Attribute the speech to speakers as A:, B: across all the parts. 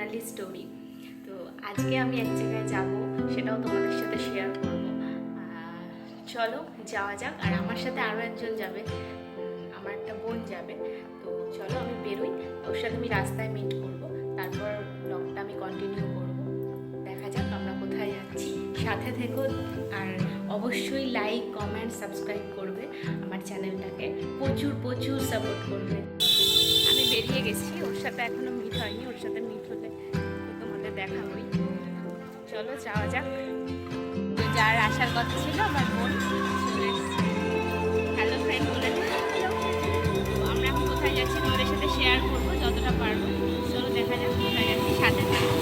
A: বর্ণালী story. তো আজকে আমি এক জায়গায় যাব, সেটাও তোমাদের সাথে শেয়ার করব। চলো যাওয়া যাক। আর আমার সাথে আরও একজন যাবে, আমার একটা বোন যাবে। তো চলো আমি বেরোই, ওর সাথে আমি রাস্তায় মিট করব, তারপর ব্লগটা আমি কন্টিনিউ করব। দেখা যাক আমরা কোথায় যাচ্ছি, সাথে থেকো। আর অবশ্যই লাইক, কমেন্ট, সাবস্ক্রাইব করবে আমার চ্যানেলটাকে, প্রচুর প্রচুর সাপোর্ট করবে। আমি বেরিয়ে গেছি, ওর সাথে এখনো মিট হয়নি, ওর সাথে মিট হলে তোমাদের দেখাবই। চলো যাওয়া যাক। তো যার আসার কথা ছিল আমার বোন চলে এসেছে। হ্যালো ফ্রেন্ড বলে তো আমরা এখন কোথায় যাচ্ছি তোমাদের সাথে শেয়ার করবো যতটা পারবো। চলো দেখা যাক কোথায় যাচ্ছি, সাথে থাকো।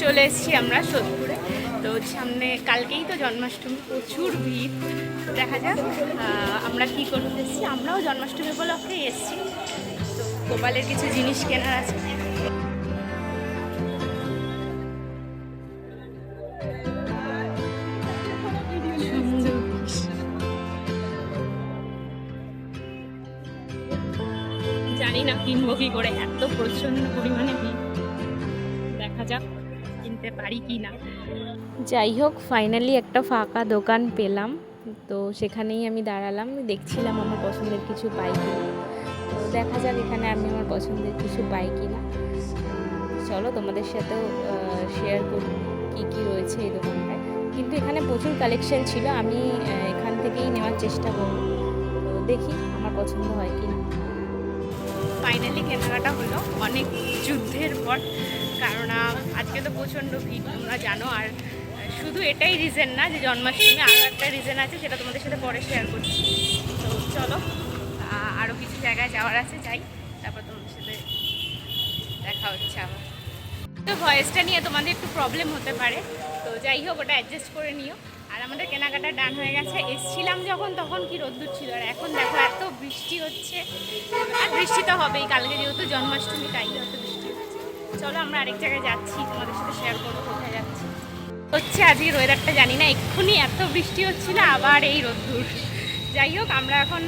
A: চলে এসেছি আমরা সোদপুরে। তো সামনে কালকেই তো জন্মাষ্টমী, প্রচুর ভিড়। দেখা যাক আমরা কি করতে এসেছি। আমরাও জন্মাষ্টমী উপলক্ষেই এসেছি। তো গোপালের কিছু জিনিস কেনার আছে। জানি না কিনবো কি করে, এত প্রচন্ড পরিমাণে ভিড়। দেখা যাক কিনতে পারি কি না। যাই হোক, ফাইনালি একটা ফাঁকা দোকান পেলাম। তো সেখানেই আমি দাঁড়ালাম, দেখছিলাম আমার পছন্দের কিছু পাই কিনা। তো দেখা যাক এখানে আমি আমার পছন্দের কিছু পাই কিনা। চলো তোমাদের সাথেও শেয়ার করি কী কী রয়েছে এই দোকানটায়। কিন্তু এখানে প্রচুর কালেকশন ছিল, আমি এখান থেকেই নেওয়ার চেষ্টা করব। তো দেখি আমার পছন্দ হয় কি না। ফাইনালি কেনাকাটা হলো অনেক যুদ্ধের পর, কারণ আজকে তো প্রচণ্ড ভিড় তোমরা জানো। আর শুধু এটাই রিজন না যে জন্মাষ্টমী, আরও একটা রিজন আছে, সেটা তোমাদের সাথে পরে শেয়ার করছি। তো চলো আরও কিছু জায়গায় যাওয়ার আছে, যাই, তারপর তোমাদের সাথে দেখা হচ্ছে আবার। তো ভয়েসটা নিয়ে তোমাদের একটু প্রবলেম হতে পারে, তো যাই হোক ওটা অ্যাডজাস্ট করে নিও। আর আমাদের কেনাকাটা ডান হয়ে গেছে। এসছিলাম যখন তখন কি রোদ্দুর ছিল, আর এখন দেখো এত বৃষ্টি হচ্ছে। আর বৃষ্টি তো হবেই, কালকে যেহেতু জন্মাষ্টমী তাই হয়তো বৃষ্টি হচ্ছে। চলো আমরা আরেক জায়গায় যাচ্ছি, তোমাদের সাথে শেয়ার করবো কোথায় যাচ্ছি। হচ্ছে আজকের ওয়েদারটা জানি না, এক্ষুনি এত বৃষ্টি হচ্ছিল, আবার এই রোদ্দুর। যাই হোক আমরা এখন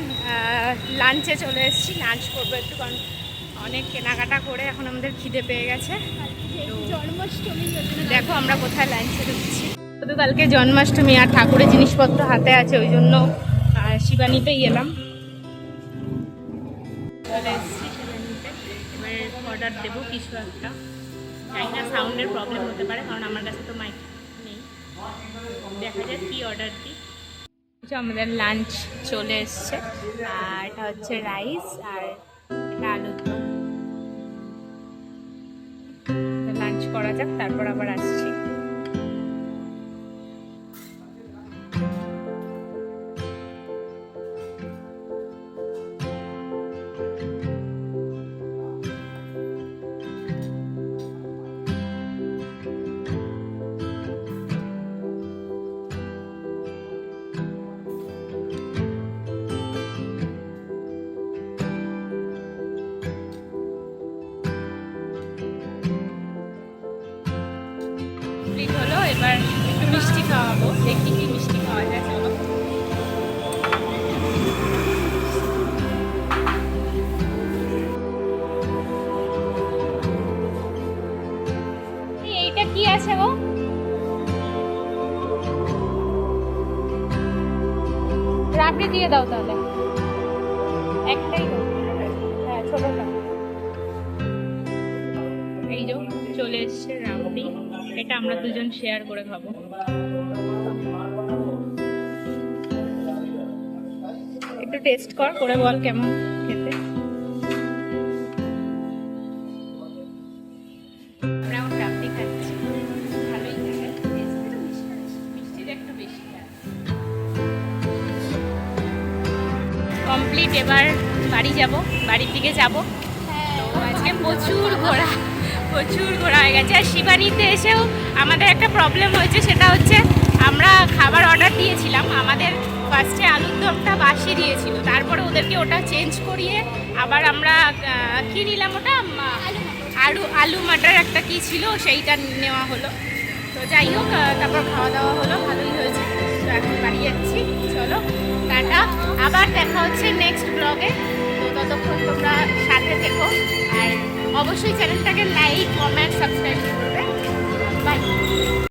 A: লাঞ্চে চলে এসেছি, লাঞ্চ করবো একটু, কারণ অনেক কেনাকাটা করে এখন আমাদের খিদে পেয়ে গেছে। জন্মাষ্টমী দেখো আমরা কোথায় লাঞ্চে ঢুকছি। শুধু কালকে জন্মাষ্টমী আর ঠাকুরের জিনিসপত্র হাতে আছে, ওই জন্য শিবানীতেই এলাম। চলে এসেছি শিবানীতে, এবার অর্ডার দেবো কিছু একটা। জানি না সাউন্ডের প্রবলেম হতে পারে, কারণ আমার কাছে তো মাইক নেই। দেখা যাক কী অর্ডার দিই। আমাদের লাঞ্চ চলে এসছে, আর এটা হচ্ছে রাইস আর এটা আলুর দম। লাঞ্চ করা যাক, তারপর আবার আসছি। হলো, এবার একটু মিষ্টি খাওয়াবো, দেখি কি মিষ্টি খাওয়া যায়। চলো এইটা কি আছে গো? রাবড়ি দিয়ে দাও তাহলে, একটাই দাও। হ্যাঁ ছোটটা। এই যে চলে এসছে রাবড়ি, এটা আমরা দুজন শেয়ার করে খাবো। একটু টেস্ট কর, করে বল কেমন খেতে। আমরা এখন রাবড়ি খাচ্ছি, ভালোই লাগে, মিষ্টিটা একটু বেশি। কমপ্লিট, এবার বাড়ি যাব, বাড়ির দিকে যাব। তো আজকে প্রচুর ঘোরা হয়ে গেছে। আর শিবানীতে এসেও আমাদের একটা প্রবলেম হয়েছে, সেটা হচ্ছে আমরা খাবার অর্ডার দিয়েছিলাম, আমাদের ফার্স্টে আলুর দমটা বাসি দিয়েছিল, তারপরে ওদেরকে ওটা চেঞ্জ করিয়ে আবার আমরা কী নিলাম ওটা আলু মাটার একটা কী ছিল সেইটা নেওয়া হলো। তো যাই হোক তারপর খাওয়া দাওয়া হলো, ভালোই হয়েছে। তো এখন বাড়ি যাচ্ছি, চলো টাটা, আবার দেখা হচ্ছে নেক্সট ব্লগে। তো ততক্ষণ তোমরা সাথে থেকো, আর অবশ্যই চ্যানেলটাকে লাইক কমেন্ট সাবস্ক্রাইব করবে। বাই।